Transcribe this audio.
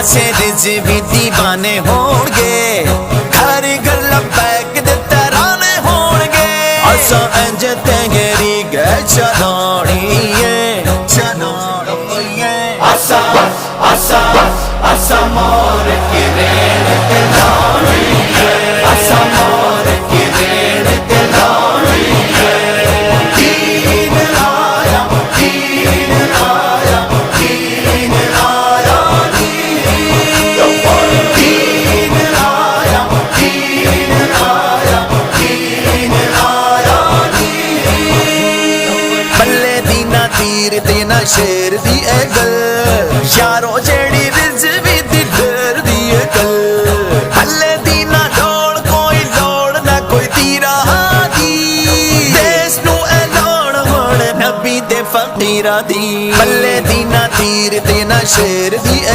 پاسے رضوی دیوانے ہون گے ہر گھر لبیک دے ترانے ہون گے اسا انج تنگری گئے چنانیے اسا مور کی رین تے لانیے اسا مور کی رین تے لانیے دین آیا دین آیا دین آیا دین آیا دین آیا دین آیا بلے دینا تیر دینا شیر دی اے گل یارو جیڑی رضوی دی ڈر دی اے گل ہلے دینا ڈوڑ کوئی لوڑ نہ کوئی تیرا دی دیس نو اے لوڑ وڑ نبی دے فقیرہ دی بلے دینا تیر دینا شیر دی